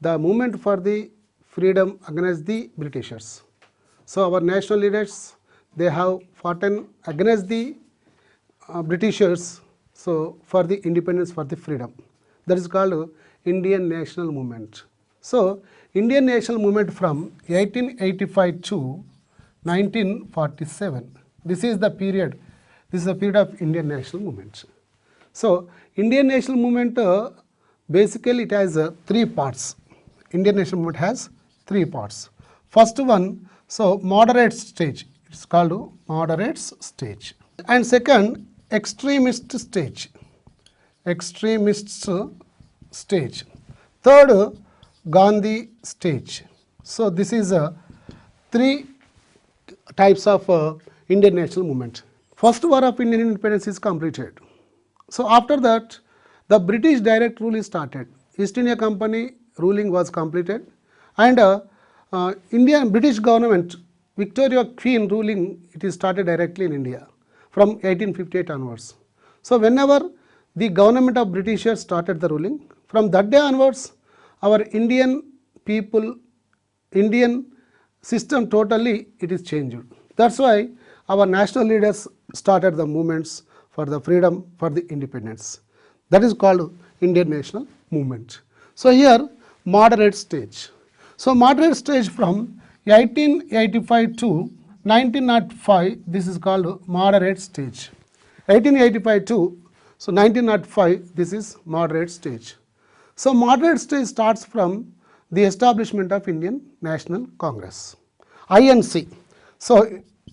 the movement for the freedom against the Britishers. So our national leaders, they have fought against the Britishers, so for the independence, for the freedom. That is called Indian National Movement. So Indian National Movement from 1885 to 1947. This is the period. This is the period of Indian National Movement. So Indian National Movement basically it has three parts. Indian National Movement has three parts. First one, so moderate stage. It's called moderate stage. And second, extremist stage. Extremist stage. Third, Gandhi stage. So this is three types of Indian National Movement. First war of Indian independence is completed. So after that, the British direct rule is started. East India Company ruling was completed, and Indian British government, Victoria Queen ruling, it is started directly in India from 1858 onwards. So whenever the government of Britishers started the ruling, from that day onwards, our Indian people, Indian system totally it is changed. That's why our national leaders started the movements for the freedom, for the independence. That is called Indian National Movement. So here moderate stage. So moderate stage from 1885 to 1905, this is called moderate stage. 1885 to 1905, this is moderate stage. So moderate stage starts from the establishment of Indian National Congress, INC. So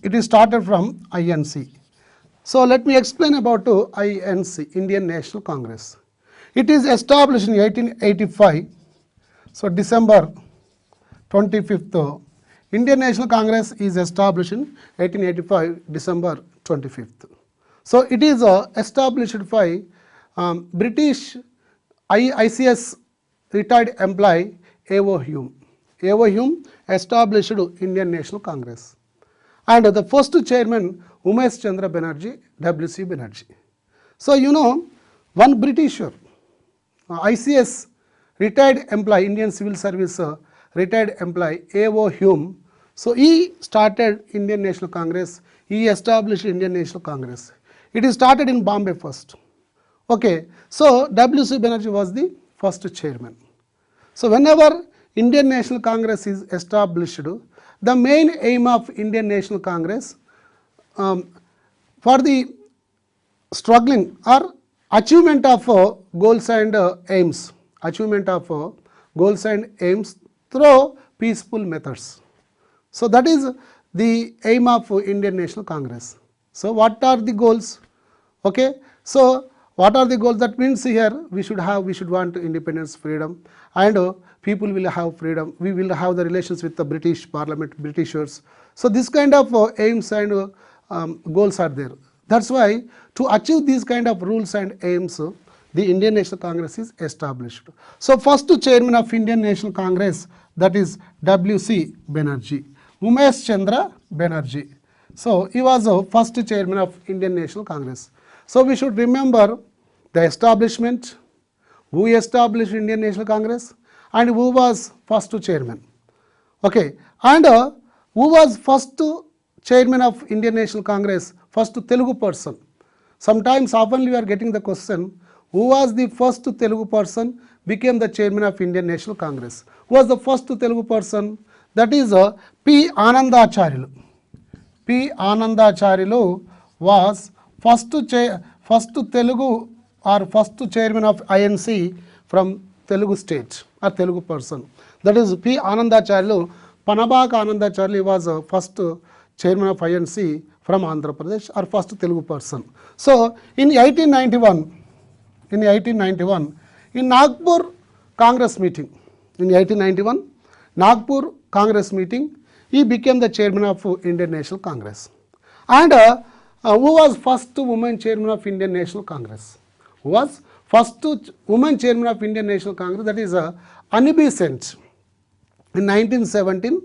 it is started from INC. So let me explain about INC, Indian National Congress. It is established in 1885. So December 25th, Indian National Congress is established in 1885, December 25th. So it is established by British ICS retired employee A.O. Hume. A.O. Hume established Indian National Congress. And the first chairman, Umesh Chandra Banerjee, W.C. Banerjee. So you know, one Britisher, ICS retired employee, Indian Civil Service retired employee, A.O. Hume. So he started Indian National Congress. He established Indian National Congress. It is started in Bombay first. Okay, so W.C. Banerjee was the first chairman. So whenever Indian National Congress is established, the main aim of Indian National Congress for the struggling or achievement of goals and aims, achievement of goals and aims through peaceful methods. So that is the aim of Indian National Congress. So what are the goals? Okay, so what are the goals? That means here we should want independence, freedom, and people will have freedom. We will have the relations with the British Parliament, Britishers. So this kind of aims and goals are there. That's why to achieve these kind of rules and aims, the Indian National Congress is established. So first chairman of Indian National Congress, that is W.C. Banerjee, Umesh Chandra Banerjee. So he was the first chairman of Indian National Congress. So we should remember the establishment, who established Indian National Congress, and who was first chairman. Okay, and who was first chairman of Indian National Congress, first Telugu person. Sometimes often we are getting the question, who was the first Telugu person became the chairman of Indian National Congress? Who was the first Telugu person? That is P. Anandacharyalu. P. Anandacharyalu was first Telugu or first chairman of INC from Telugu state or Telugu person. That is P. Anandacharyalu. Panabaka Anandacharyalu was first chairman of INC from Andhra Pradesh or first Telugu person. So in 1891, in Nagpur Congress meeting, in 1891, Nagpur Congress meeting, he became the chairman of Indian National Congress. And who was first woman chairman of Indian National Congress? Who was first woman chairman of Indian National Congress? That is Annie Besant. In 1917,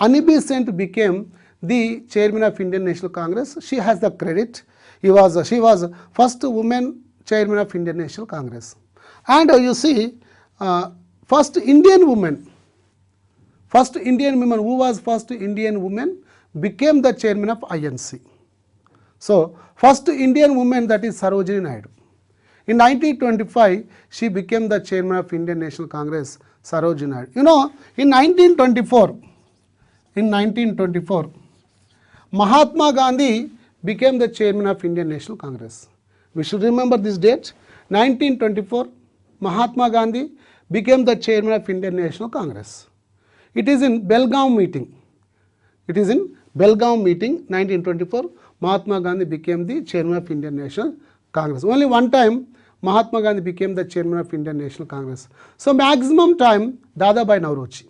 Annie Besant became the chairman of Indian National Congress. She has the credit. She was first woman chairman of Indian National Congress. And you see, first Indian woman, who was first Indian woman became the chairman of INC. So, first Indian woman, that is Sarojini Naidu. In 1925, she became the chairman of Indian National Congress, Sarojini Naidu. You know, in 1924, Mahatma Gandhi became the chairman of Indian National Congress. We should remember this date. 1924, Mahatma Gandhi became the chairman of Indian National Congress. It is in Belgaum meeting. 1924, Mahatma Gandhi became the chairman of Indian National Congress. Only one time Mahatma Gandhi became the chairman of Indian National Congress. So maximum time Dadabhai Naoroji.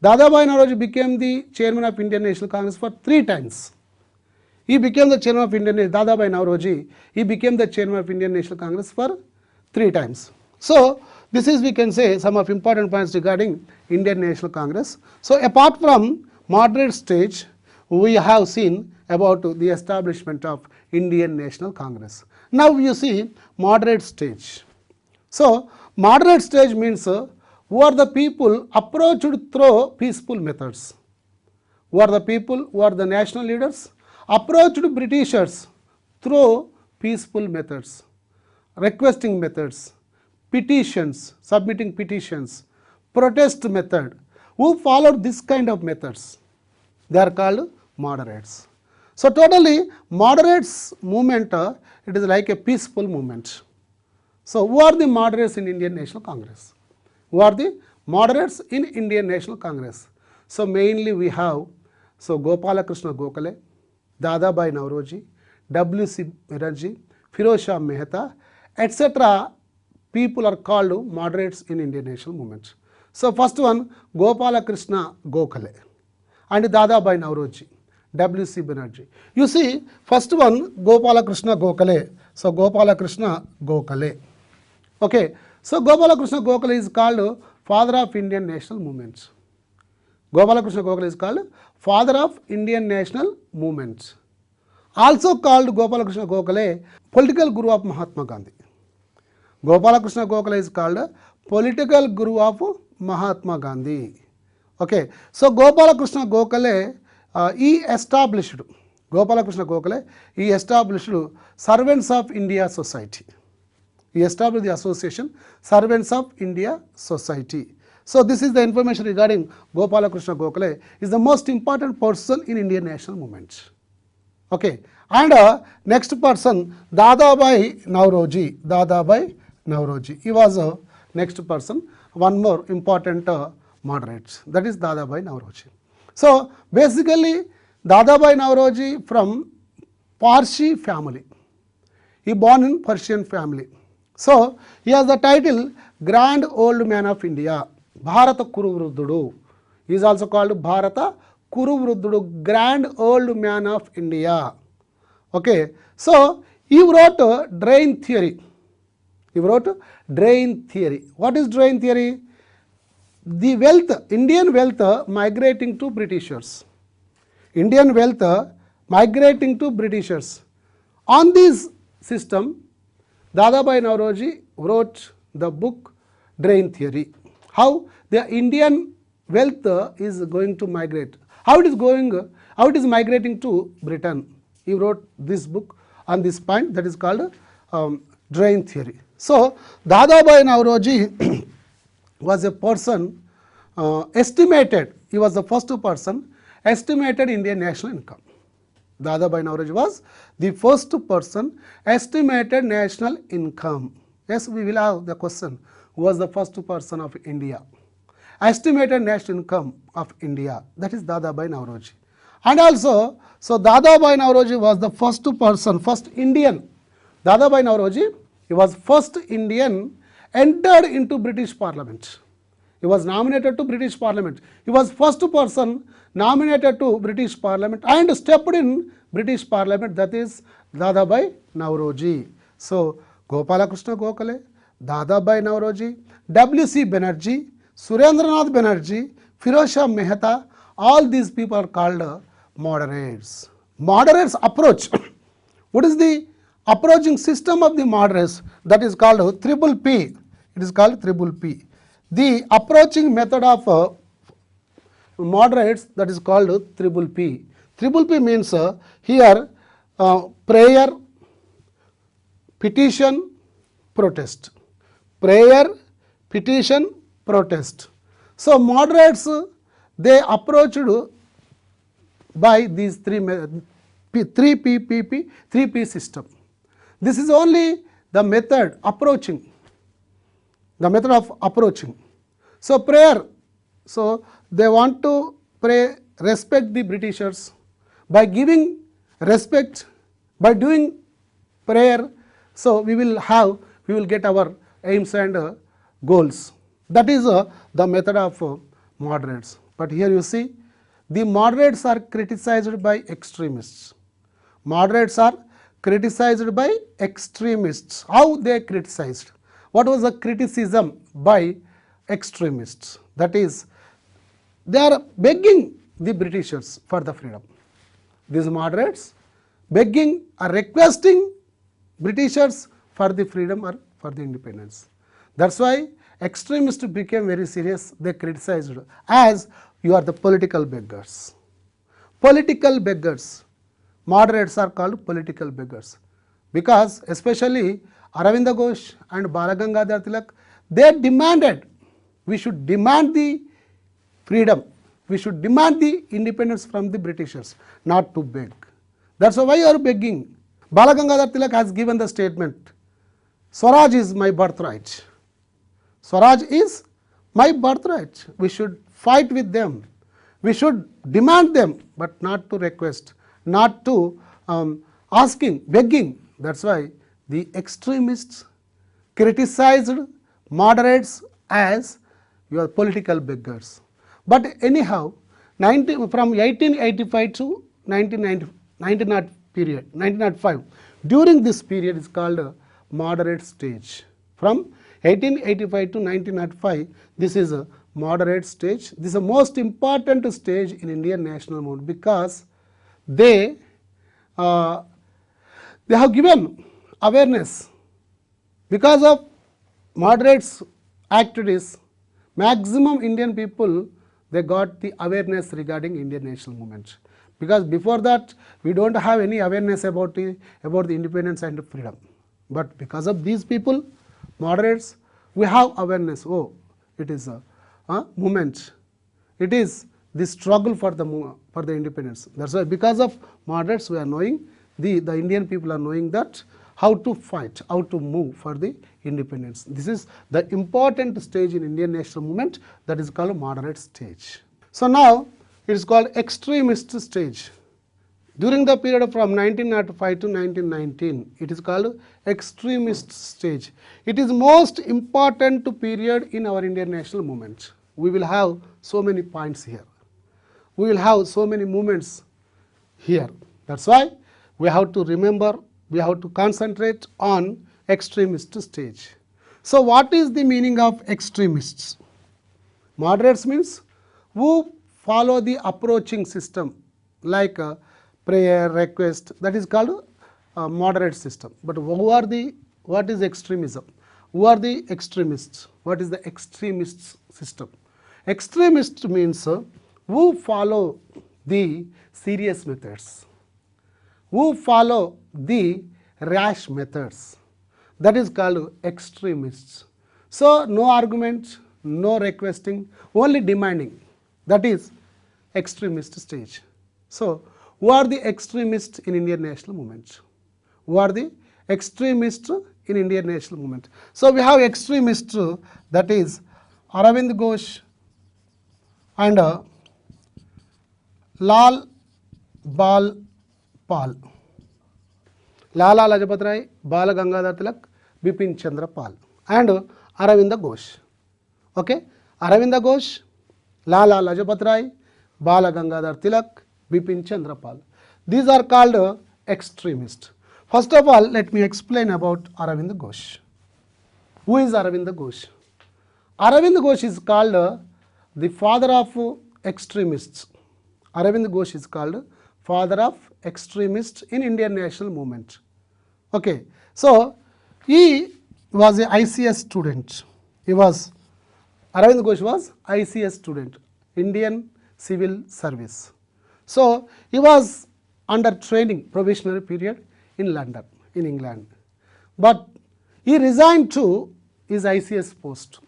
Dadabhai Naoroji became the chairman of Indian National Congress for 3 times. He became the chairman of Dadabhai Naoroji. He became the chairman of Indian National Congress for 3 times. So this is, we can say, some of important points regarding Indian National Congress. So apart from moderate stage, we have seen about the establishment of Indian National Congress. Now you see moderate stage. So moderate stage means who are the people approached through peaceful methods. Who are the people, who are the national leaders approached Britishers through peaceful methods, requesting methods, petitions, submitting petitions, protest method. Who followed this kind of methods? They are called moderates. So totally moderates movement, it is like a peaceful movement. So who are the moderates in Indian National Congress? Who are the moderates in Indian National Congress? So mainly we have Gopalakrishna Gokhale, Dadabhai Naoroji, W.C. Banerjee, Firoz Shah Mehta, etc. people are called moderates in Indian national movement. So first one, Gopalakrishna Gokhale and Dadabhai Naoroji, W.C. Banerjee. You see, first one, Gopalakrishna Gokhale. So Gopalakrishna Gokhale. Okay. So Gopalakrishna Gokhale is called father of Indian national movements. Gopalakrishna Gokhale is called father of Indian national movements. Also called Gopalakrishna Gokhale political guru of Mahatma Gandhi. Gopalakrishna Gokhale is called political guru of Mahatma Gandhi. Okay. So Gopalakrishna Gokhale he established Servants of India Society. He established the association Servants of India Society. So this is the information regarding Gopalakrishna Gokhale. Is the most important person in Indian national movement. Okay. And next person, Dadabhai Naoroji. Dadabhai Naoroji. He was next person. One more important moderate. That is Dadabhai Naoroji. So basically Dadabhai Naoroji from Parsi family. He born in Persian family. So he has the title Grand Old Man of India. Bharata Kuruvruddhudu. He is also called Bharata Kuruvruddhudu, Grand Old Man of India. Okay. So he wrote drain theory. What is drain theory? The wealth, Indian wealth migrating to Britishers. On this system, Dadabhai Naoroji wrote the book Drain Theory. How the Indian wealth is going to migrate. How it is migrating to Britain. He wrote this book on this point, that is called Drain Theory. So Dadabhai Naoroji was a person estimated, he was the first person estimated Indian national income. Dadabhai Naoroji was the first person estimated national income. Yes, we will have the question, who was the first person of India? Estimated national income of India, that is Dadabhai Naoroji. And also, so Dadabhai Naoroji was the first person, first Indian. Dadabhai Naoroji, he was first Indian entered into British Parliament. He was nominated to British Parliament. He was first person nominated to British Parliament and stepped in British Parliament, that is Dadabhai Naoroji. So Gopalakrishna Gokhale, Dadabhai Naoroji, W.C. Banerjee, Surendranath Banerjee, Firoz Shah Mehta, all these people are called moderates. Moderates approach. What is the approaching system of the moderates? That is called triple P. It is called triple P. The approaching method of moderates, that is called triple P. Triple P means here prayer, petition, protest. Prayer, petition, protest. So moderates, they approached by these three P system. This is only the method approaching, the method of approaching. So prayer, so they want to pray, respect the Britishers by giving respect, by doing prayer. So we will get our aims and goals. That is the method of moderates. But here you see, the moderates are criticized by extremists. Moderates are criticized by extremists. How they criticized? What was the criticism by extremists? That is, they are begging the Britishers for the freedom. These moderates begging or requesting Britishers for the freedom or for the independence. That's why extremists became very serious. They criticized as you are the political beggars. Political beggars. Moderates are called political beggars because especially Aravinda Ghosh and Balagangadhar Tilak, they demanded, we should demand the freedom, we should demand the independence from the Britishers, not to beg. That's why you are begging. Balagangadhar Tilak has given the statement, Swaraj is my birthright. Swaraj is my birthright. We should fight with them. We should demand them, but not to request, not to asking, begging. That's why the extremists criticized moderates as your political beggars. But anyhow, from 1885 to 1905, during this period is called a moderate stage. From 1885 to 1905, this is a moderate stage. This is the most important stage in Indian national movement because they have given awareness. Because of moderates activities, maximum Indian people, they got the awareness regarding Indian national movement. Because before that, we don't have any awareness about the independence and freedom. But because of these people, moderates, we have awareness. Oh, it is a movement. It is the struggle for the independence. That's why because of moderates, we are knowing, the Indian people are knowing that how to fight, how to move for the independence. This is the important stage in Indian national movement, that is called moderate stage. So now it is called extremist stage. During the period from 1905 to 1919, it is called extremist stage. It is most important period in our Indian national movement. We will have so many points here. We will have so many movements here. That's why we have to remember, we have to concentrate on extremist stage. So what is the meaning of extremists? Moderates means who follow the approaching system like prayer, request, that is called moderate system. But what is extremism? Who are the extremists? What is the extremist system? Extremist means who follow the serious methods, who follow the rash methods, that is called extremists. So no argument, no requesting, only demanding, that is extremist stage. So who are the extremists in Indian national movement? Who are the extremists in Indian national movement? So we have extremists, that is Aravind Ghosh and Lal Bal Pal. Lala Lajpat Rai, Bala Gangadhar Tilak, Bipin Chandra Pal, and Aravinda Ghosh. Okay, Aravinda Ghosh, Lala Lajpat Rai, Bala Gangadhar Tilak, Bipin Chandra Pal. These are called extremists. First of all, let me explain about Aravind Ghosh. Who is Aravind Ghosh? Aravind Ghosh is called the father of extremists. Aravind Ghosh is called father of extremists in Indian national movement. Okay, so he was a ICS student. He was Aravind Ghosh was ICS student, Indian Civil Service. So he was under training probationary period in London, in England. But he resigned to his ICS post.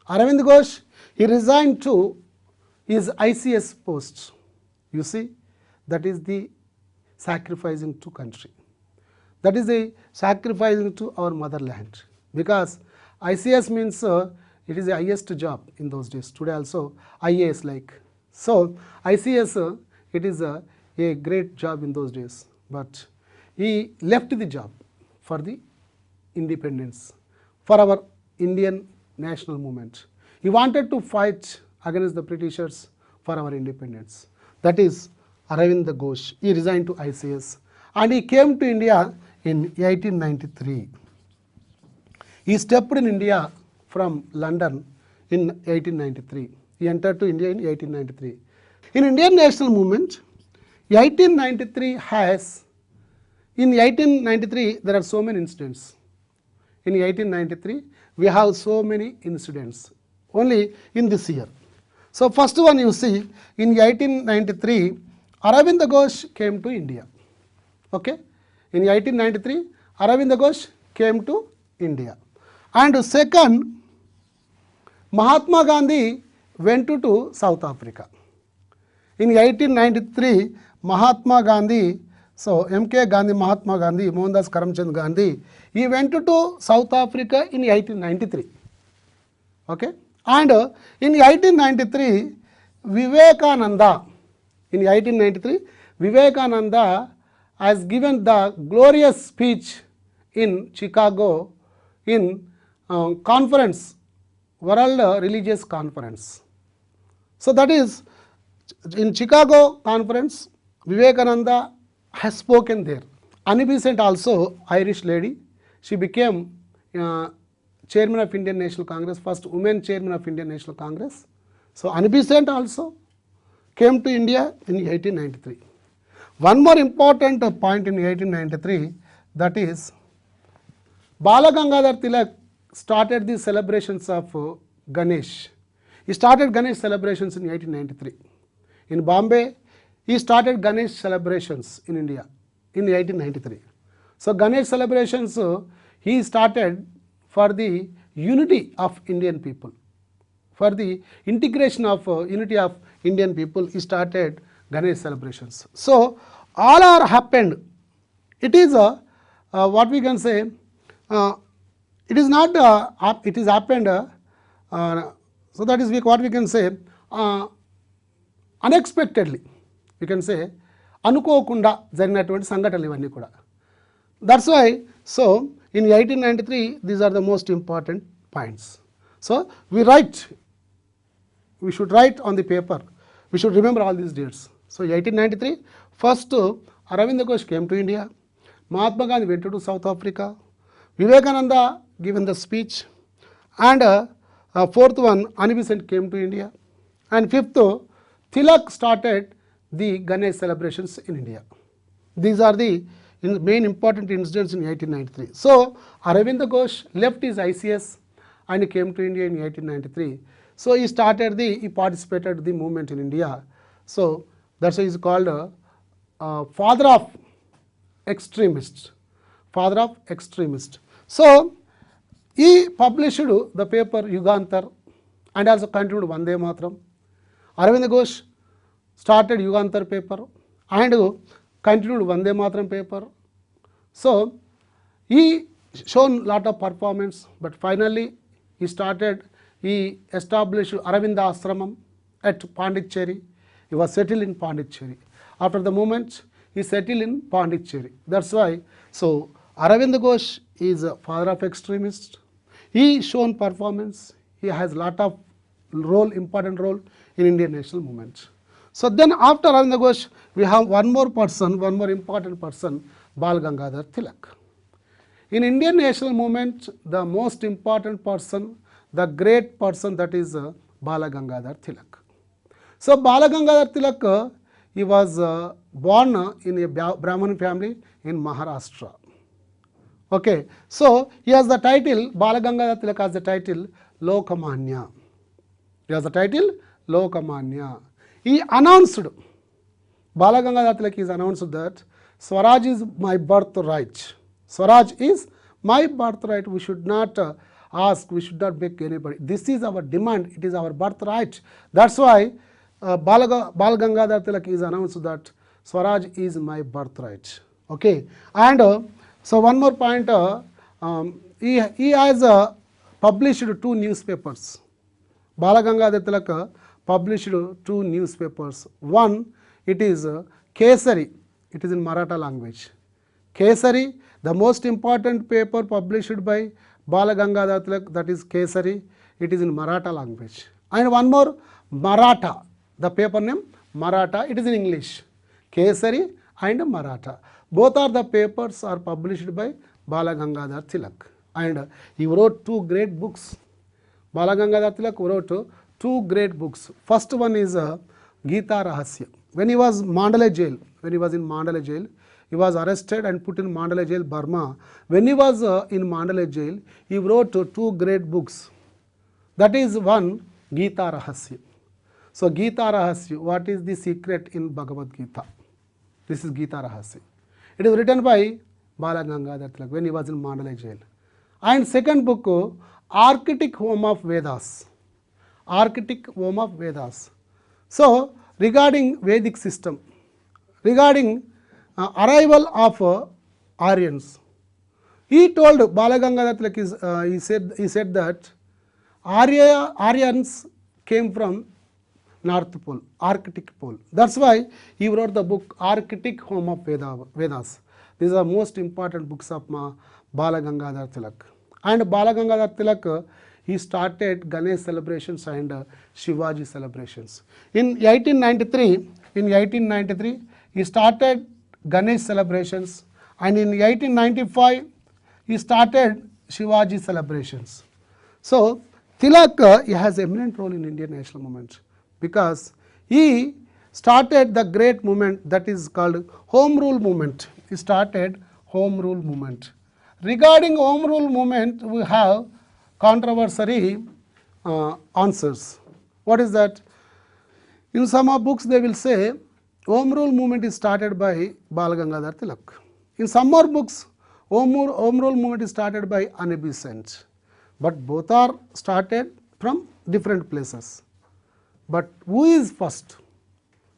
Aravind Ghosh, he resigned to his ICS post. You see, that is the sacrificing to country. That is a sacrificing to our motherland, because ICS means it is the highest job in those days. Today also IAS like. So ICS it is a great job in those days, but he left the job for the independence, for our Indian national movement. He wanted to fight against the Britishers for our independence. That is Aravind Ghosh. He resigned to ICS and he came to India in 1893. He stepped in India from London in 1893. He entered to India in 1893. In Indian national movement, 1893 has, in 1893 there are so many incidents. In 1893 we have so many incidents only in this year. So first one you see, in 1893 Aravind Ghosh came to India. Okay? In 1893 Aravind Ghosh came to India. And second, Mahatma Gandhi went to South Africa. In 1893 Mahatma Gandhi, so MK Gandhi, Mahatma Gandhi, Mohandas Karamchand Gandhi, he went to South Africa in 1893. Okay? And in 1893 Vivekananda, in 1893 Vivekananda has given the glorious speech in Chicago in conference, World Religious Conference. So that is in Chicago conference, Vivekananda has spoken there. Annie Besant also, Irish lady, she became chairman of Indian National Congress, first woman chairman of Indian National Congress. So Annie Besant also came to India in 1893. One more important point in 1893, that is Bala Gangadhar Tilak started the celebrations of Ganesh. He started Ganesh celebrations in 1893. In Bombay, he started Ganesh celebrations in India in 1893. So Ganesh celebrations he started for the unity of Indian people, for the integration of unity of Indian people. He started Ganesh celebrations. So all are happened. It is what we can say. It is not. It is happened. So that is what we can say. Unexpectedly, we can say అనుకోకుండా జరిగినటువంటి సంఘటనలు ఇవన్నీ కూడా. That's why, so in 1893 these are the most important points. So we should write on the paper, we should remember all these dates. So 1893 first Aravind Ghosh came to India, Mahatma Gandhi went to South Africa, Vivekananda given the speech, and fourth one Annie Besant came to India, and fifth Tilak started the Ganesh celebrations in India. These are the main important incidents in 1893. So Aravind Ghosh left his ICS and he came to India in 1893. So he participated the movement in India. So that's why he is called father of extremists. Father of extremists. So he published the paper Yugantar and also continued Vande Mataram. Aravind Ghosh started Yugantar paper and continued Vande Mataram paper. So he shown lot of performance, but finally he established Aravinda Ashramam at Pondicherry. He was settled in Pondicherry. After the movement, he settled in Pondicherry. That's why, so Aravind Ghosh is a father of extremists. He shown performance. He has lot of important role in Indian national movement. So then after Aravind Ghosh, we have one more important person, Bal Gangadhar Tilak. In Indian national movement, the most important person, the great person, that is Bala Gangadhar Tilak. So Bala Gangadhar Tilak, he was born in a Brahmin family in Maharashtra. Okay, so he has the title, Bala Gangadhar Tilak has the title Lokamanya. It has the title Lokamanya. He announced, Bala Gangadhar Tilak is announced that Swaraj is my birthright. Swaraj is my birthright. We should not ask, we should not beg anybody. This is our demand, it is our birthright. That's why Bal Gangadhar Tilak is announced that Swaraj is my birthright. Okay, and so one more point, he has published 2 newspapers. Bala Gangadhar Tilak published 2 newspapers. One, it is Kesari, it is in Maratha language. Kesari, the most important paper published by Bala Gangadhar Tilak, that is Kesari, it is in Maratha language. And one more, Maratha, the paper name Maratha, it is in English. Kesari and Maratha. Both are the papers are published by Bala Gangadhar Tilak. And he wrote 2 great books. Bala Gangadhar Tilak wrote 2 great books. First one is Gita Rahasya. When he was Mandalay jail, when he was in Mandalay jail, he was arrested and put in Mandalay jail, Burma. When he was in Mandalay jail, he wrote 2 great books. That is one, Gita Rahasya. So Gita Rahasya, what is the secret in Bhagavad Gita? This is Gita Rahasya. It is written by Bala Gangadhar Tilak when he was in Mandalay jail. And second book, Archaic Home of Vedas. Archaic Home of Vedas. So regarding Vedic system, regarding arrival of Aryans, he told Bala Gangadhar Tilak, he said that Aryans came from North Pole, Arctic Pole. That's why he wrote the book Archaic Home of Vedas. These are most important books of Bala Gangadhar Tilak. And Bala Gangadhar Tilak, he started Ganesh celebrations and Shivaji celebrations. In 1893, he started Ganesh celebrations, and in 1895, he started Shivaji celebrations. So Tilak, he has eminent role in Indian national movement, because he started the great movement that is called Home Rule movement. He started Home Rule movement. Regarding Home Rule movement, we have controversial answers. What is that? In some of books they will say Home Rule movement is started by Bala Gangadhar Tilak. In some more books, Home Rule movement is started by Anne Besant. But both are started from different places. But who is first?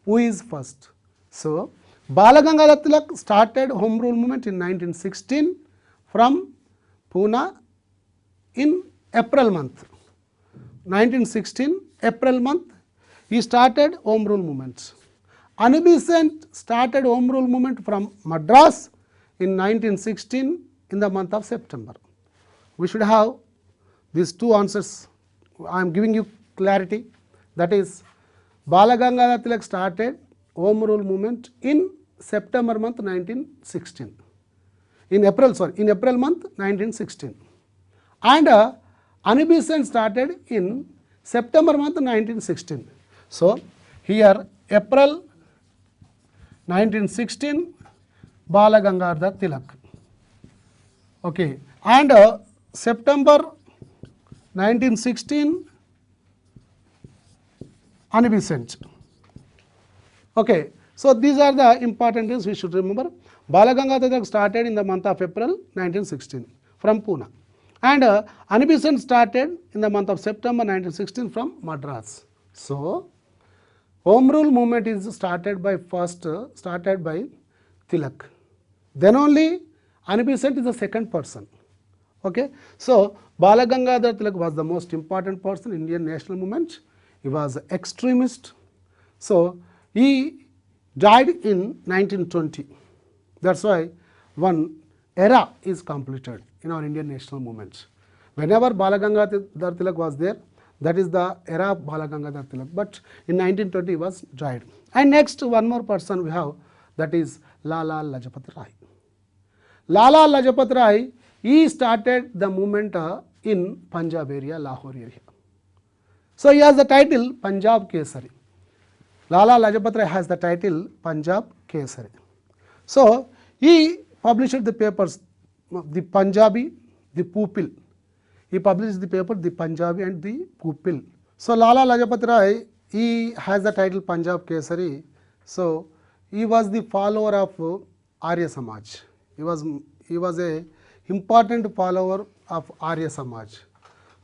Who is first? So Bala Gangadhar Tilak started Home Rule movement in 1916 from Pune in April month. 1916 April month, he started Home Rule movement. Anne Besant started Home Rule movement from Madras in 1916 in the month of September. We should have these 2 answers. I am giving you clarity. That is, Bala Gangadhar Tilak started Home Rule movement in September month 1916. In April month 1916. And Anne Besant started in September month 1916. So here April 1916, Bala Gangadhar Tilak. Okay, and September 1916, Anne Besant. Okay, so these are the important things we should remember. Bala Gangadhar Tilak started in the month of April 1916 from Pune, and Anne Besant started in the month of September 1916 from Madras. So Home Rule movement is started by Tilak. Then only Anne Besant is the second person. Okay, so Bala Gangadhar Tilak was the most important person in Indian national movement. He was an extremist. So he died in 1920. That's why one era is completed in our Indian national movement. Whenever Bala Gangadhar Tilak was there, that is the era of Bala Gangadhar Tilak. But in 1920 he was died. And next one more person we have, that is Lala Lajpat Rai. Lala Lajpat Rai, he started the movement in Punjab area, Lahore area. So he has the title Punjab Kesari. Lala Lajpat Rai has the title Punjab Kesari. So he published the papers, the Punjabi, the Pupil. He published the paper, the Punjabi and the Pupil. So Lala Lajpat Rai, he has the title Punjab Kesari. So he was the follower of Arya Samaj. He was a important follower of Arya Samaj.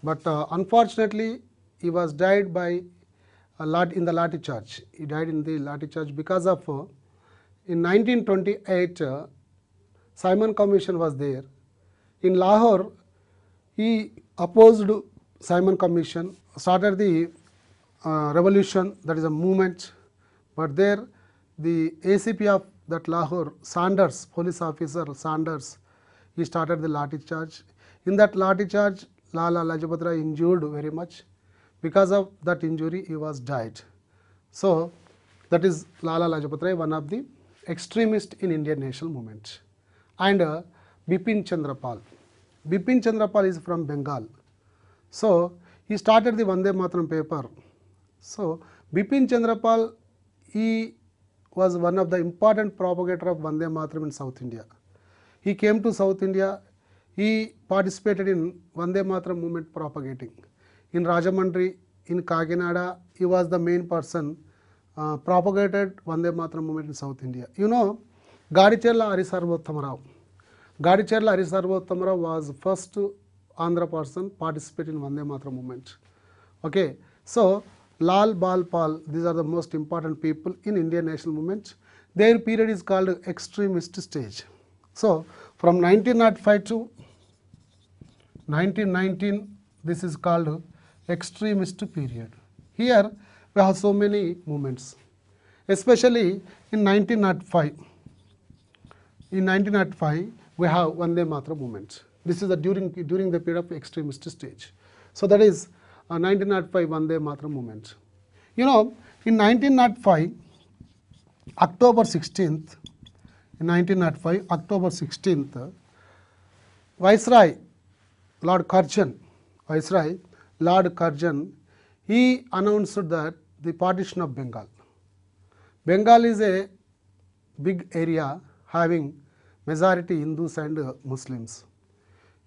But unfortunately, he was died by in the Lati Church. He died in the Lati Church because of in 1928 Simon Commission was there. In Lahore, he opposed Simon Commission, started the revolution, that is a movement. But there, the ACP of that Lahore, Sanders, police officer Sanders, he started the Lati Charge. In that Lati Charge, Lala Lajpat Rai injured very much. Because of that injury, he was died. So that is Lala Lajpat Rai, one of the extremists in Indian national movement. And Bipin Chandra Pal. Bipin Chandra Pal is from Bengal. So he started the Vande Mataram paper. So Bipin Chandra Pal, he was one of the important propagator of Vande Mataram in South India. He came to South India. He participated in Vande Mataram movement propagating. In Rajamandri, in Kakinada, he was the main person propagated Vande Mataram movement in South India. You know, Gadicherla Hari Sarvottam Rao. Gadicherla Hari Sarvottam Rao was first Andhra person participated in Vande Mataram movement. Okay, so Lal Bal Pal, these are the most important people in Indian national movement. Their period is called extremist stage. So from 1905 to 1919, this is called extremist period. Here we have so many movements, especially in 1905. In 1905, we have Vande Mataram movement. This is during the period of extremist stage. So that is 1905 Vande Mataram movement. You know, in 1905, October 16th, in 1905, October 16th, Viceroy Lord Curzon, Viceroy Lord Curzon, he announced that the partition of Bengal. Bengal is a big area having majority Hindus and Muslims.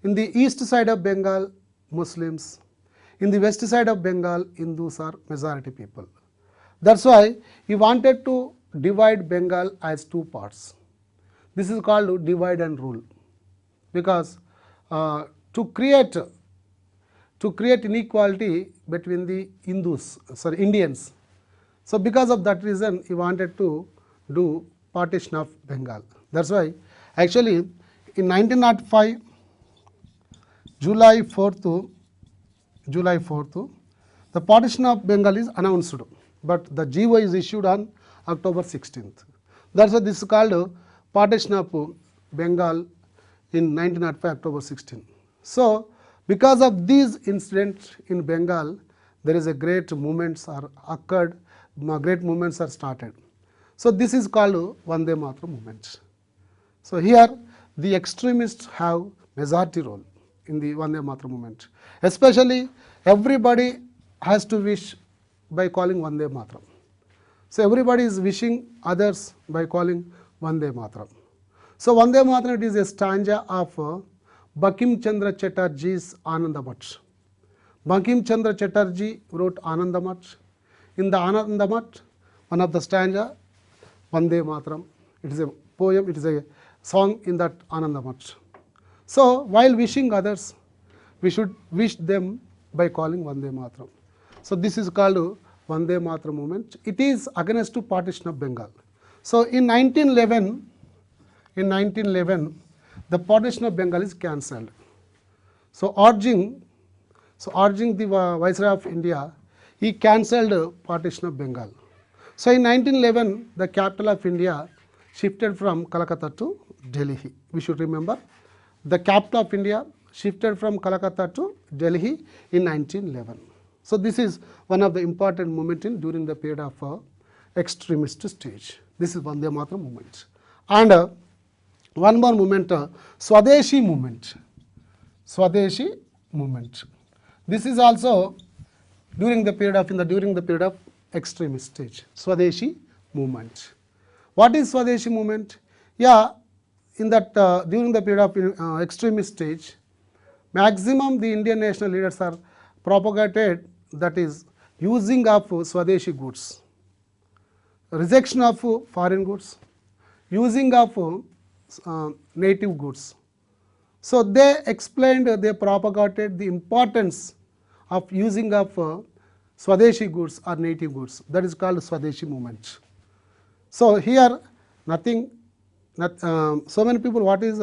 In the east side of Bengal, Muslims. In the west side of Bengal, Hindus are majority people. That's why he wanted to divide Bengal as two parts. This is called divide and rule, because to create inequality between the Indians. So because of that reason, he wanted to do partition of Bengal. That's why actually in 1905, July 4th, the partition of Bengal is announced, but the GO is issued on October 16th. That's why this is called partition of Bengal in 1905, October 16th. So because of these incidents in Bengal, there is a great movements are occurred, great movements are started. So this is called Vande Mataram movement. So here the extremists have majority role in the Vande Mataram movement. Especially everybody has to wish by calling Vande Mataram. So everybody is wishing others by calling Vande Mataram. So Vande Mataram, it is a stanza of Bankim Chandra Chatterjee's Anandamath. Bankim Chandra Chatterjee wrote Anandamath. In the Anandamath, one of the stanza, Vande Mataram, it is a poem, it is a song in that Anandamath. So while wishing others, we should wish them by calling Vande Mataram. So this is called Vande Mataram movement. It is against to partition of Bengal. So in 1911, the partition of Bengal is cancelled. So urging the Viceroy of India, he cancelled partition of Bengal. So in 1911, the capital of India shifted from Calcutta to Delhi. We should remember, the capital of India shifted from Calcutta to Delhi in 1911. So this is one of the important movements during the period of extremist stage. This is Vande Mataram movement. And one more movement, Swadeshi movement. Swadeshi movement. This is also during the period of extremist stage. Swadeshi movement. What is Swadeshi movement? Yeah, in that during the period of extremist stage, maximum the Indian national leaders are propagated, that is using of Swadeshi goods, rejection of foreign goods, using of native goods. So they explained, they propagated the importance of using of Swadeshi goods or native goods. That is called Swadeshi movement. So here nothing, so many people, what is,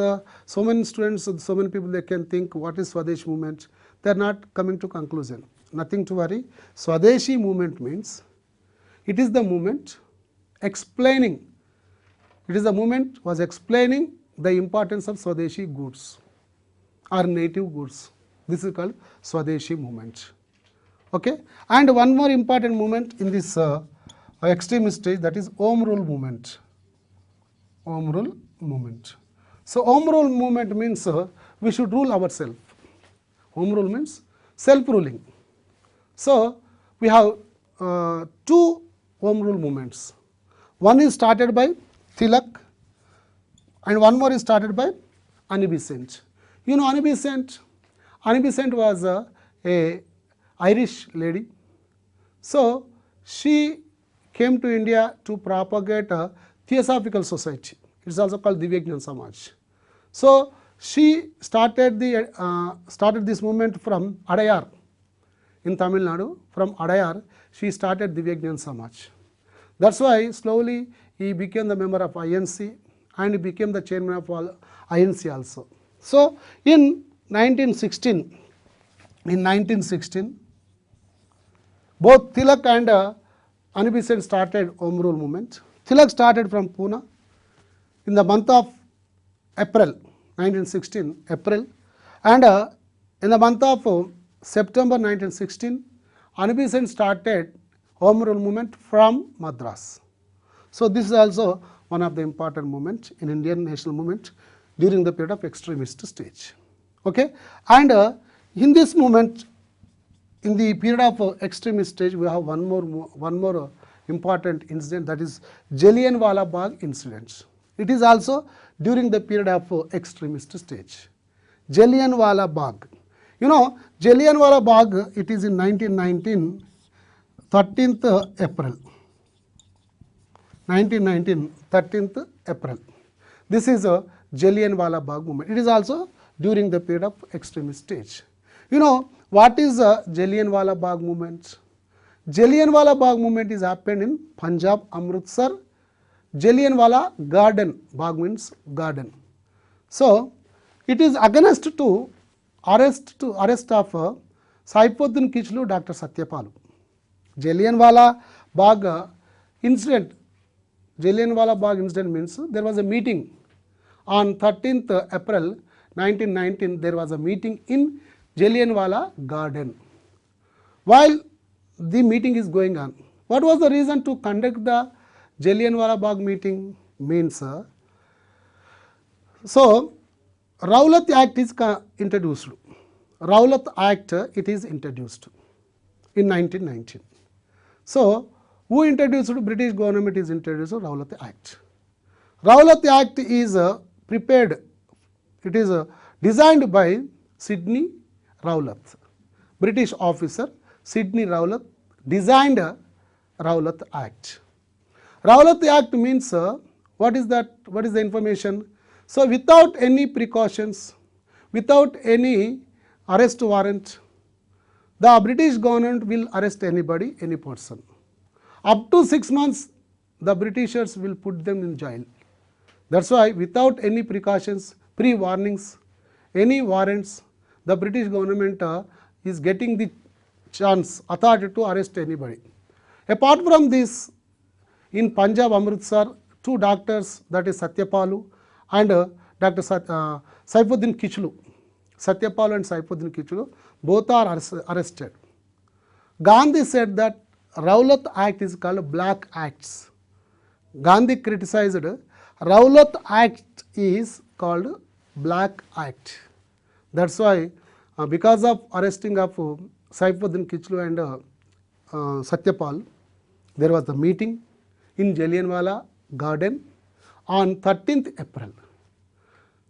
so many students, so many people, they can think what is Swadeshi movement. They are not coming to conclusion. Nothing to worry. Swadeshi movement means it is the movement explaining, it is the movement was explaining the importance of Swadeshi goods or native goods. This is called Swadeshi movement. Okay? And one more important movement in this extreme stage, that is Home Rule movement. Home Rule movement. So Home Rule movement means we should rule ourselves. Home Rule means self-ruling. So we have two Home Rule movements. One is started by Tilak and one more is started by Annie Besant. You know Annie Besant? Annie Besant was a Irish lady. So she came to India to propagate a Theosophical Society. It is also called Divyagnan Samaj. So she started this movement from Adayar in Tamil Nadu. From Adayar, she started Divyagnan Samaj. That's why slowly he became the member of INC and he became the chairman of all INC also. So in 1916, both Tilak and Annie Besant started Home Rule movement. Tilak started from Pune in the month of April, 1916, April, and in the month of September 1916, Annie Besant started Home Rule movement from Madras. So this is also one of the important movements in Indian national movement during the period of extremist stage. Okay, and in this movement, in the period of extremist stage, we have one more important incident, that is Jallianwala Bagh incident. It is also during the period of extremist stage. Jallianwala Bagh. You know, Jallianwala Bagh, it is in 1919, 13th April. 1919, 13th April. This is a Jallianwala Bagh movement. It is also during the period of extremist stage. You know, what is a Jallianwala Bagh movement? Jallianwala Bagh movement is happened in Punjab, Amritsar. Jallianwala Garden, Bagh means garden. So it is against to arrest of Saifuddin Kichlu, Dr. Satyapalu. Jallianwala Bagh incident. Jallianwala Bagh incident means there was a meeting on 13th April 1919. There was a meeting in Jallianwala Garden. While the meeting is going on, what was the reason to conduct the Jallianwala Bagh meeting? Means so Rowlatt Act is introduced. Rowlatt Act, it is introduced in 1919. So who introduced? British government is introduced Rowlatt Act. Rowlatt Act is prepared, it is designed by Sidney Rowlatt. British officer Sidney Rowlatt designed Rowlatt Act. Rowlatt Act means what is that? What is the information? So without any precautions, without any arrest warrant, the British government will arrest anybody, any person. Up to 6 months, the Britishers will put them in jail. That's why without any precautions, pre-warnings, any warrants, the British government is getting the chance, authority to arrest anybody. Apart from this, in Punjab, Amritsar, two doctors, that is Satyapalu and Dr. Saifuddin Kichlu. Satyapalu and Saifuddin Kichlu, both are arrested. Gandhi said that Rowlatt Act is called Black Acts. Gandhi criticized Rowlatt Act is called Black Act. That's why because of arresting of Saifuddin Kichlu and Satyapal, there was a meeting in Jallianwala Garden on 13th April.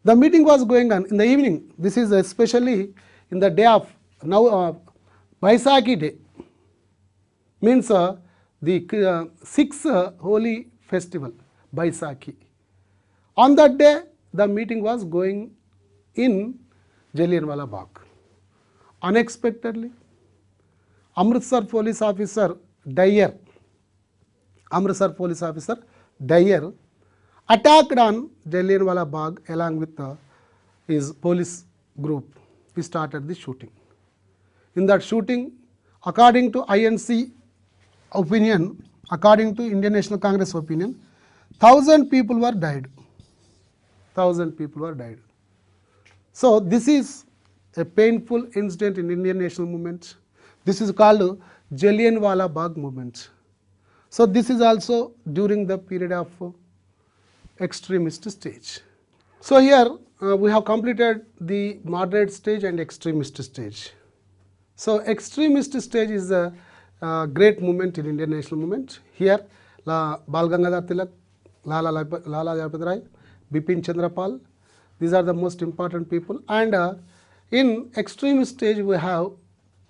The meeting was going on in the evening. This is especially in the day of now Baisakhi day. means the sixth holy festival, Baisakhi. On that day, the meeting was going in Jallianwala Bagh. Unexpectedly, Amritsar police officer Dyer, attacked on Jallianwala Bagh along with his police group. He started the shooting. In that shooting, according to INC opinion, according to Indian National Congress opinion, 1,000 people were died. 1,000 people were died. So this is a painful incident in Indian national movement. This is called Jallianwala Bagh movement. So this is also during the period of extremist stage. So here we have completed the moderate stage and extremist stage. So extremist stage is a great movement in Indian national movement. Here Bal Gangadhar Tilak, Lala Lajpat Rai, Bipin Chandra Pal, these are the most important people. And in extreme stage we have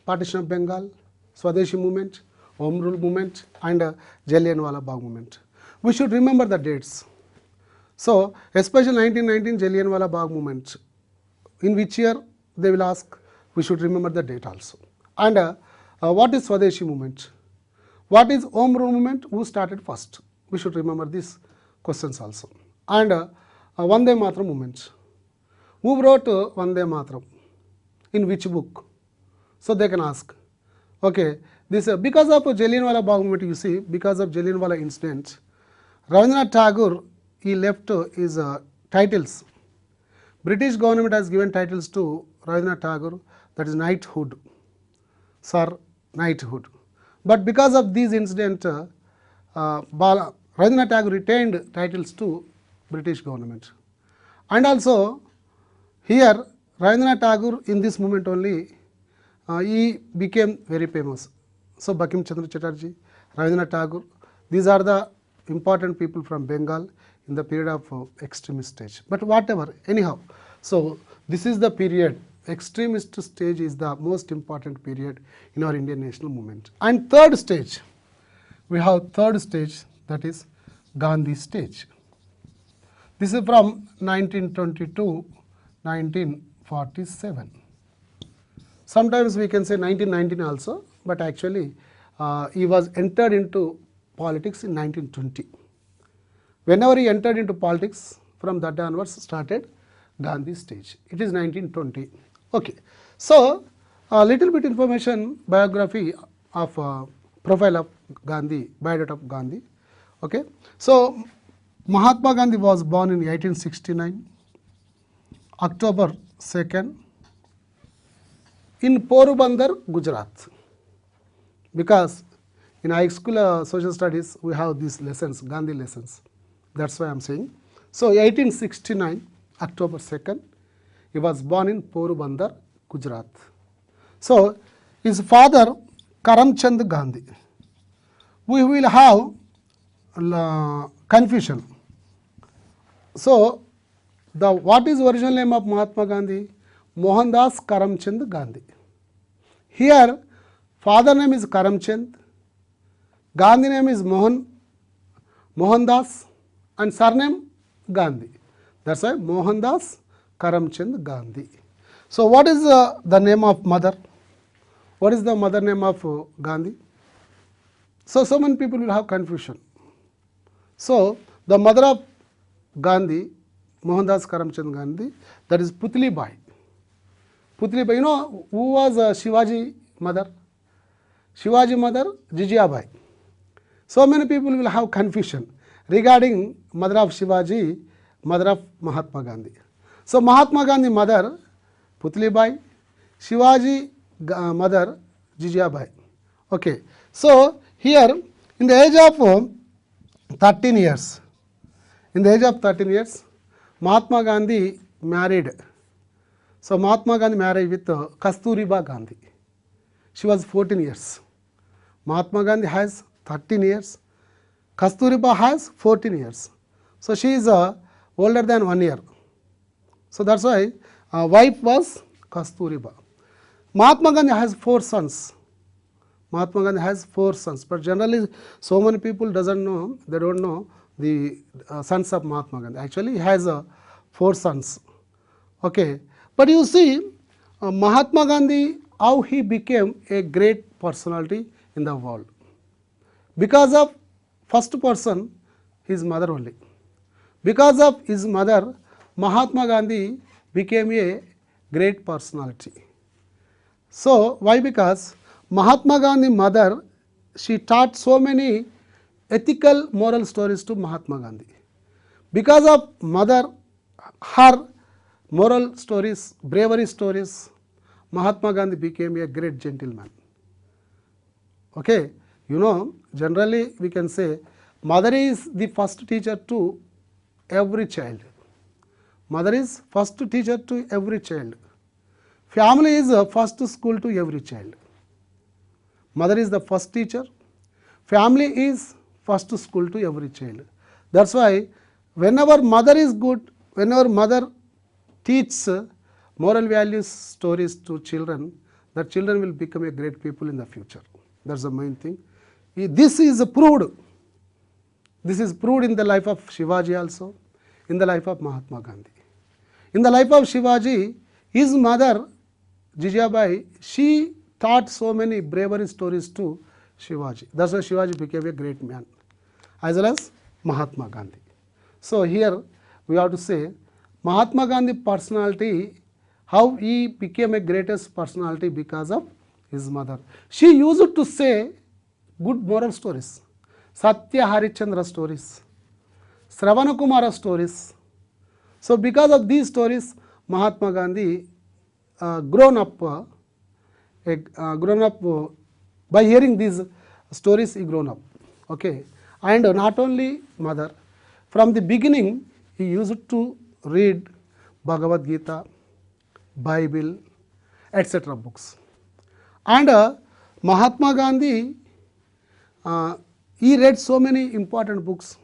partition of Bengal, Swadeshi movement, Home Rule movement, and Jallianwala Bagh movement. We should remember the dates. So especially 1919 Jallianwala Bagh movement, in which year they will ask, we should remember the date also. And what is Swadeshi movement? What is Home Rule movement? Who started first? We should remember these questions also. And Vande Mataram movement. Who wrote Vande Mataram? In which book? So they can ask. Okay, this because of Jallianwala Bagh movement, you see, because of Jallianwala incident, Rabindranath Tagore, he left his titles. British government has given titles to Rabindranath Tagore, that is knighthood, sir, knighthood. But because of this incident, Rabindranath Tagore retained titles to British government. And also here Rabindranath Tagore, in this movement only, he became very famous. So Bankim Chandra Chatterjee, Rabindranath Tagore, these are the important people from Bengal in the period of extremist stage. But whatever, anyhow, so this is the period. Extremist stage is the most important period in our Indian national movement. And third stage, we have third stage, that is Gandhi stage. This is from 1922 1947. Sometimes we can say 1919 also, but actually he was entered into politics in 1920. Whenever he entered into politics, from that onwards started Gandhi stage. It is 1920. Okay. So a little bit information, biography of profile of Gandhi, biodata of Gandhi. Okay. So Mahatma Gandhi was born in 1869, October 2nd, in Porubandar, Gujarat. Because in high school social studies we have these lessons, Gandhi lessons. That's why I am saying. So 1869, October 2nd, he was born in Porubandar, Gujarat. So his father Karamchand Gandhi. We will have confusion. So what is original name of Mahatma Gandhi? Mohandas Karamchand Gandhi. Here father name is Karamchand, Gandhi name is Mohandas, and surname Gandhi. That's why Mohandas Karamchand Gandhi. So what is the name of mother? What is the mother name of Gandhi? So many people will have confusion. So the mother of Gandhi, Mohandas Karamchand Gandhi, that is Putli Bai. Putli Bai, you know who was Shivaji mother? Shivaji mother, Jijia Bai. So many people will have confusion regarding mother of Shivaji, mother of Mahatma Gandhi. So Mahatma Gandhi mother, Putli Bai, Shivaji mother, Jijia Bai. Okay. So here in the age of 13 years, Mahatma Gandhi married. So Mahatma Gandhi married with Kasturiba Gandhi. She was 14 years. Mahatma Gandhi has 13 years. Kasturiba has 14 years. So she is older than 1 year. So that's why wife was Kasturiba. Mahatma Gandhi has 4 sons. Mahatma Gandhi has 4 sons, but generally so many people doesn't know, they don't know the sons of Mahatma Gandhi. Actually he has 4 sons. Okay, but you see Mahatma Gandhi, how he became a great personality in the world, because of first person, his mother only. Because of his mother, Mahatma Gandhi became a great personality. So why? Because Mahatma Gandhi mother, she taught so many ethical moral stories to Mahatma Gandhi. Because of mother, her moral stories, bravery stories, Mahatma Gandhi became a great gentleman. Okay, you know, generally we can say mother is the first teacher to every child. Mother is first teacher to every child. Family is a first school to every child. Mother is the first teacher. Family is first school to every child. That's why whenever mother is good, whenever mother teaches moral values stories to children, the children will become a great people in the future. That's the main thing. This is proved. This is proved in the life of Shivaji also, in the life of Mahatma Gandhi. In the life of Shivaji, his mother Jijabai, she taught so many bravery stories to Shivaji. That's why Shivaji became a great man, as well as Mahatma Gandhi. So here we have to say Mahatma Gandhi personality, how he became a greatest personality because of his mother. She used to say good moral stories, Satya Harishchandra stories, Sravana Kumara stories. So because of these stories, Mahatma Gandhi grown up by hearing these stories, he grown up. Okay, and not only mother, from the beginning he used to read Bhagavad Gita, Bible, etc. books. And Mahatma Gandhi, he read so many important books,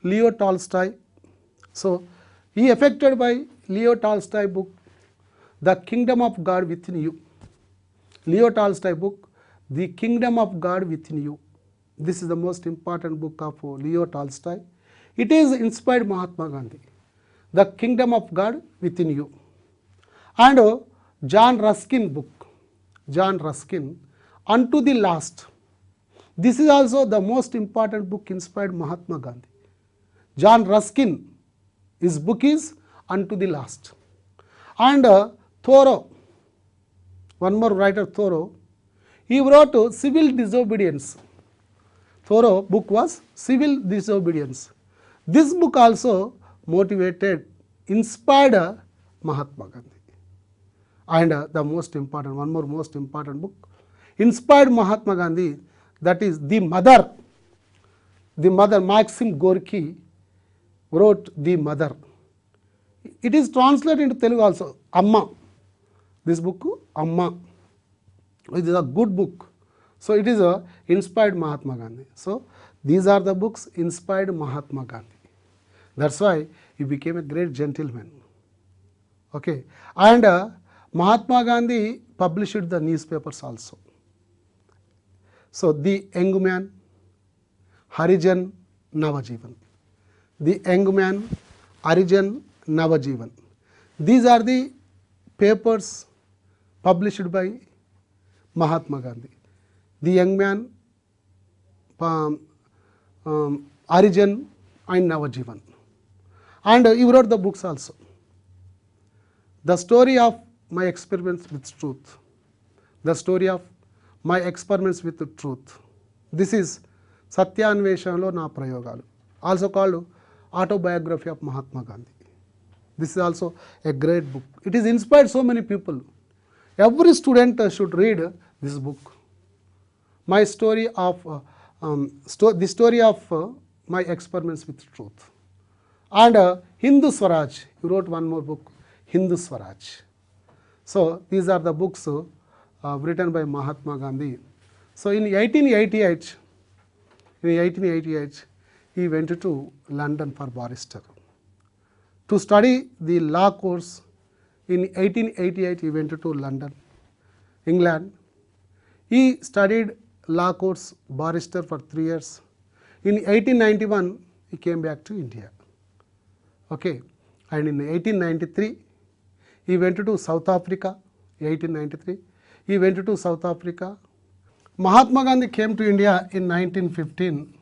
Leo Tolstoy. So he affected by Leo Tolstoy book, The Kingdom of God Within You. Leo Tolstoy book, The Kingdom of God Within You. This is the most important book of Leo Tolstoy. It is inspired Mahatma Gandhi. The Kingdom of God Within You. And John Ruskin book, John Ruskin, Unto the Last. This is also the most important book inspired Mahatma Gandhi. John Ruskin, his book is Unto the Last. And Thoreau, one more writer, Thoreau, he wrote Civil Disobedience. Thoreau book was Civil Disobedience. This book also motivated, inspired Mahatma Gandhi. And the most important, one more most important book, inspired Mahatma Gandhi, that is The Mother. The Mother, Maxim Gorky wrote The Mother. It is translated into Telugu also, Amma. This book, Amma. It is a good book. So it is inspired Mahatma Gandhi. So these are the books inspired Mahatma Gandhi. That's why he became a great gentleman. Okay. And Mahatma Gandhi published the newspapers also. So The Young Man, Harijan, Navajivan. The Young Man, Harijan, Navajivan. These are the papers published by Mahatma Gandhi. The Young Man, Harijan and Navajivan. And he wrote the books also. The Story of My Experiments with Truth. The Story of My Experiments with Truth. This is Satyanveshanlo Na Prayogalu, also called Autobiography of Mahatma Gandhi. This is also a great book. It is inspired so many people. Every student should read this book. My story of the story of my experiments with truth. And Hindu Swaraj, he wrote one more book, Hindu Swaraj. So these are the books written by Mahatma Gandhi. So in 1888, he went to London for barrister. To study the law course, in 1888 he went to London, England. He studied law courts barrister for 3 years. In 1891, he came back to India. Okay, and in 1893, he went to South Africa. 1893, he went to South Africa. Mahatma Gandhi came to India in 1915,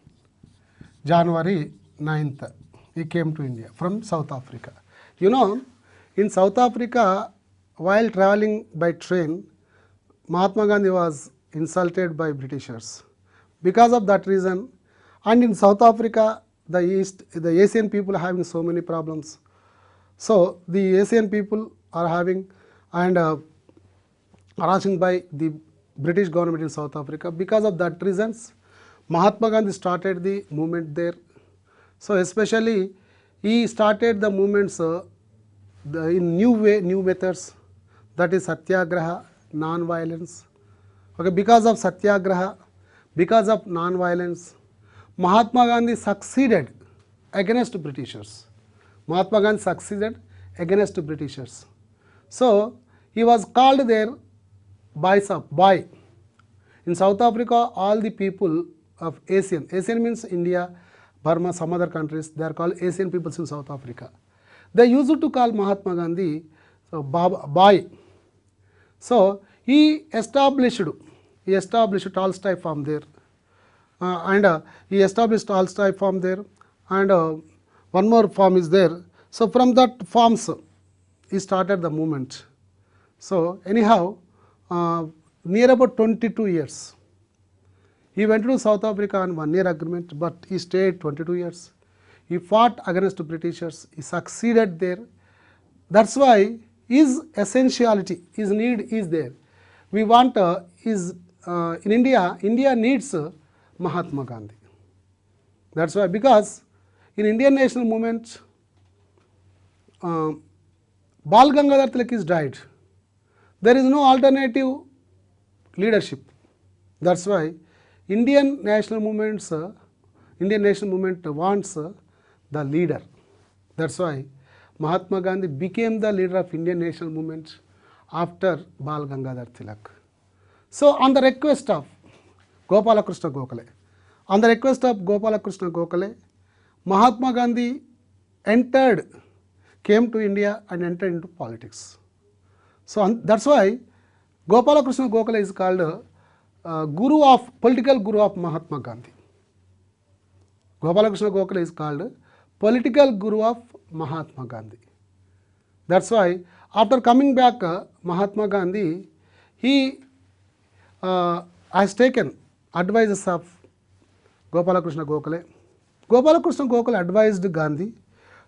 January 9th. He came to India from South Africa. You know, in South Africa, while traveling by train, Mahatma Gandhi was insulted by Britishers. Because of that reason, and in South Africa, the Asian people are having so many problems. So the Asian people are having and harassing by the British government in South Africa. Because of that reasons, Mahatma Gandhi started the movement there. So especially he started the movements in new way, new methods, that is satyagraha, non-violence. Okay, because of satyagraha, because of non-violence, Mahatma Gandhi succeeded against Britishers. Mahatma Gandhi succeeded against Britishers. So he was called there boy. In South Africa, all the people of Asian means India, Burma, some other countries, they are called Asian peoples in South Africa. They used to call Mahatma Gandhi boy. So he established Tolstoy farm there, he established Tolstoy farm there, and one more farm is there. So from that farms, he started the movement. So anyhow, near about 22 years. He went to South Africa on 1 year agreement, but he stayed 22 years. He fought against Britishers. He succeeded there. That's why his essentiality, his need is there. We want in India needs Mahatma Gandhi. That's why, because in Indian national movement, Bal Gangadhar Tilak is died. There is no alternative leadership. That's why Indian national movement wants the leader. That's why Mahatma Gandhi became the leader of Indian national movement after Bal Gangadhar Tilak. So on the request of Gopalakrishna Gokhale, Mahatma Gandhi came to India and entered into politics. So that's why Gopalakrishna Gokhale is called political guru of Mahatma Gandhi. Gopalakrishna Gokhale is called political guru of Mahatma Gandhi. That's why after coming back, Mahatma Gandhi, he has taken advices of Gopalakrishna Gokhale. Gopalakrishna Gokhale advised Gandhi,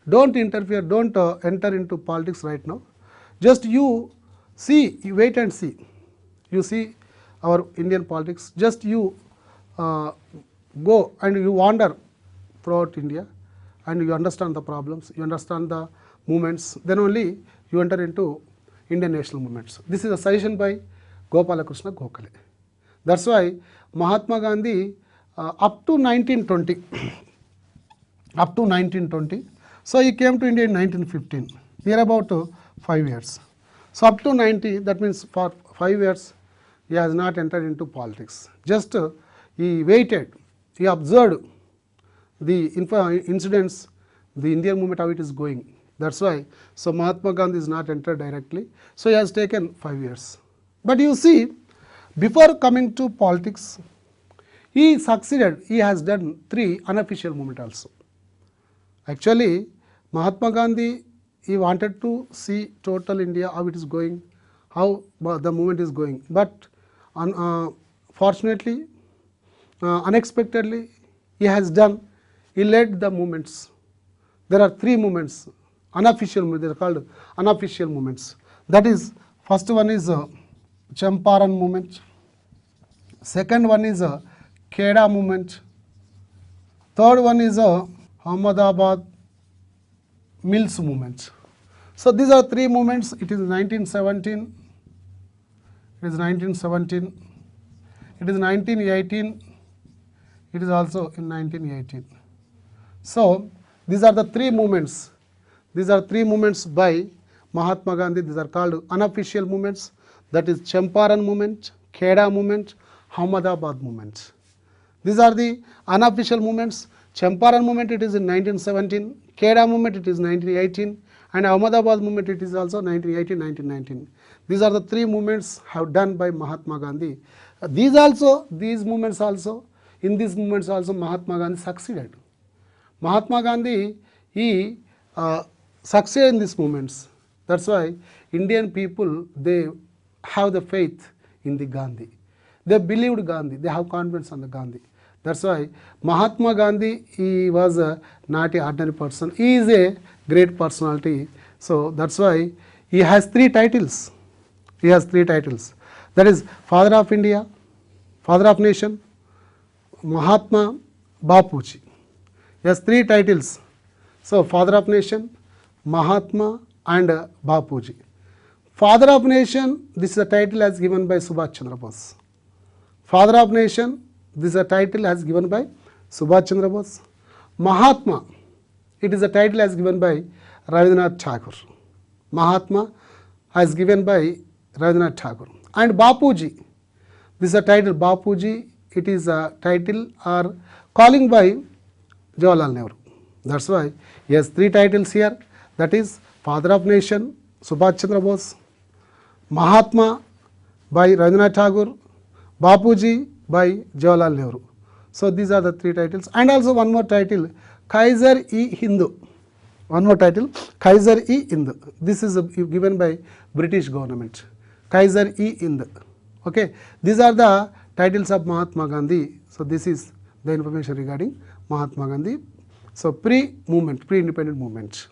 don't interfere, don't enter into politics right now. Just you wait and see. You see our Indian politics, just you go and you wander throughout India and you understand the problems, you understand the movements, then only you enter into Indian national movements. This is a suggestion by Gopalakrishna Gokhale. That's why Mahatma Gandhi up to 1920, so he came to India in 1915, near about 5 years. So up to 90, that means for 5 years, he has not entered into politics. Just he waited, he observed the incidents, the Indian movement, how it is going. That's why. So Mahatma Gandhi is not entered directly. So he has taken 5 years. But you see, before coming to politics, he succeeded. He has done 3 unofficial movements also. Actually, Mahatma Gandhi, he wanted to see total India, how it is going, how the movement is going. But fortunately, unexpectedly, he led the movements. There are 3 movements, unofficial movements, they are called unofficial movements. That is, first one is Champaran movement, second one is Kheda movement, third one is Ahmedabad Mills movement. So these are 3 movements. It is 1917, it is 1917, it is 1918, it is also in 1918. So these are the 3 movements. These are 3 movements by Mahatma Gandhi. These are called unofficial movements. That is Champaran movement, Kheda movement, Ahmadabad movement. These are the unofficial movements. Champaran movement, it is in 1917, Kheda movement, it is 1918, and Ahmadabad movement, it is also 1918, 1919. These are the three movements have done by Mahatma Gandhi. These movements also, in these movements also Mahatma Gandhi succeeded. Mahatma Gandhi, he succeeded in these movements. That's why Indian people, they have the faith in the Gandhi. They believed Gandhi, they have confidence on the Gandhi. That's why Mahatma Gandhi, he was not an ordinary person. He is a great personality. So that's why he has three titles. He has three titles. That is Father of India, Father of Nation, Mahatma, Bapuji. He has three titles. So Father of Nation, Mahatma and Bapuji. Father of Nation, this is a title as given by Subhash Chandra Bose. Father of Nation, this is a title as given by Subhash Chandra Bose. Mahatma, it is a title as given by Rabindranath Tagore. Mahatma as given by Rabindranath Tagore. And Bapuji, this is a title, Bapuji, it is a title or calling by Jawaharlal Nehru. That's why he has three titles here, that is Father of Nation, Subhash Chandra Bose, Mahatma by Rabindranath Tagore, Bapuji by Jawaharlal Nehru. So these are the three titles, and also one more title, Kaiser-e-Hind. One more title, Kaiser-e-Hind. This is given by British government. Kaiser-e-Hind. Okay, these are the titles of Mahatma Gandhi. So this is the information regarding Mahatma Gandhi. So pre-movement, pre-independent movement.